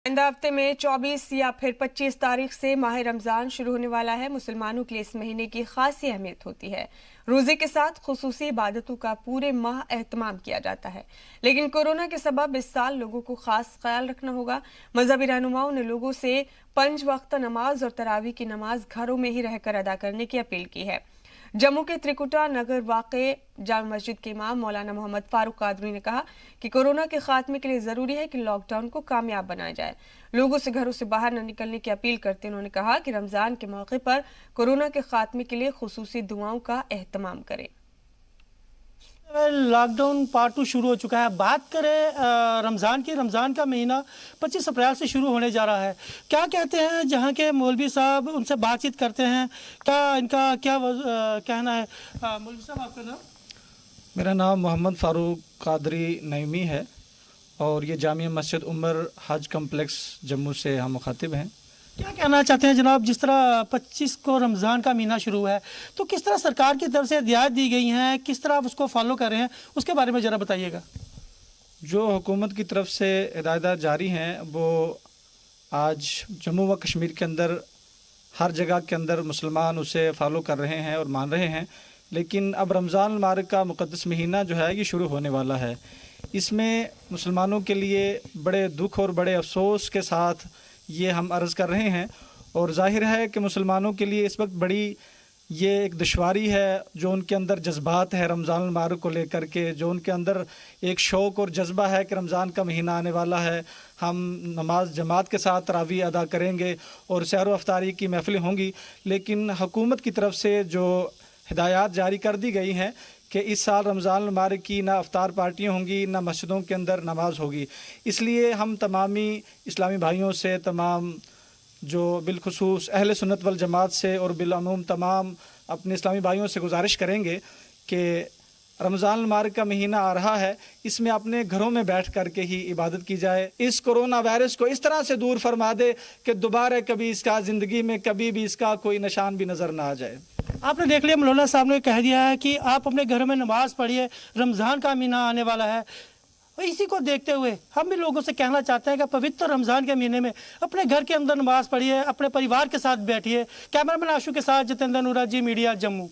आइंदा हफ्ते में 24 या फिर 25 तारीख से माह रमजान शुरू होने वाला है। मुसलमानों के लिए इस महीने की खासी अहमियत होती है। रोजे के साथ खुसूसी इबादतों का पूरे माह एहतमाम किया जाता है, लेकिन कोरोना के सबब इस साल लोगों को खास ख्याल रखना होगा। मजहबी रहनुमाओं ने लोगों से 5 वक्त नमाज और तरावी की नमाज घरों में ही रहकर अदा करने की अपील की है। जम्मू के त्रिकुटा नगर वाक़े जामा मस्जिद के इमाम मौलाना मोहम्मद फारूक कादरी ने कहा कि कोरोना के खात्मे के लिए ज़रूरी है कि लॉकडाउन को कामयाब बनाया जाए। लोगों से घरों से बाहर न निकलने की अपील करते उन्होंने कहा कि रमज़ान के मौके पर कोरोना के खात्मे के लिए खुसूसी दुआओं का एहतमाम करें। लॉकडाउन पार्ट 2 शुरू हो चुका है। बात करें रमज़ान का महीना 25 अप्रैल से शुरू होने जा रहा है। क्या कहते हैं जहां के मौलवी साहब, उनसे बातचीत करते हैं, क्या इनका क्या कहना है। मौलवी साहब, आपका नाम? मेरा नाम मोहम्मद फ़ारूक कादरी नईमी है और ये जामिया मस्जिद उमर हज कम्प्लेक्स जम्मू से हम मुखातिब हैं। क्या कहना चाहते हैं जनाब, जिस तरह 25 को रमज़ान का महीना शुरू है तो किस तरह सरकार की तरफ से हिदायत दी गई हैं, किस तरह आप उसको फॉलो कर रहे हैं, उसके बारे में ज़रा बताइएगा। जो हुकूमत की तरफ से हिदायत जारी हैं वो आज जम्मू व कश्मीर के अंदर हर जगह के अंदर मुसलमान उसे फॉलो कर रहे हैं और मान रहे हैं। लेकिन अब रमज़ान मुबारक का मुक़द्दस महीना जो है ये शुरू होने वाला है। इसमें मुसलमानों के लिए बड़े दुख और बड़े अफसोस के साथ ये हम अर्ज़ कर रहे हैं, और ज़ाहिर है कि मुसलमानों के लिए इस वक्त बड़ी ये एक दुश्वारी है। जो उनके अंदर जज्बात है रमज़ान मुबारक को लेकर के, जो उनके अंदर एक शौक़ और जज्बा है कि रमज़ान का महीना आने वाला है, हम नमाज जमात के साथ तरावी अदा करेंगे और सैर व अफ्तारी की महफ़िलें होंगी। लेकिन हुकूमत की तरफ से जो हिदायत जारी कर दी गई हैं कि इस साल रमज़ान मुबारक की ना अफ्तार पार्टियाँ होंगी, ना मस्जिदों के अंदर नमाज होगी। इसलिए हम तमामी इस्लामी भाइयों से, तमाम जो बिलखुसूस अहले सुन्नत वल जमात से और बिलअमूम तमाम अपने इस्लामी भाइयों से गुजारिश करेंगे कि रमज़ान मुबारक का महीना आ रहा है, इसमें अपने घरों में बैठ कर के ही इबादत की जाए। इस कोरोना वायरस को इस तरह से दूर फरमा दे कि दोबारा कभी इसका ज़िंदगी में कभी भी इसका कोई निशान भी नज़र ना आ जाए। आपने देख लिया, मौलाना साहब ने कह दिया है कि आप अपने घरों में नमाज़ पढ़िए, रमज़ान का महीना आने वाला है। और इसी को देखते हुए हम भी लोगों से कहना चाहते हैं कि पवित्र रमज़ान के महीने में अपने घर के अंदर नमाज़ पढ़िए, अपने परिवार के साथ बैठिए। कैमरामैन आशु के साथ जितेंद्र नूरा, जी मीडिया, जम्मू।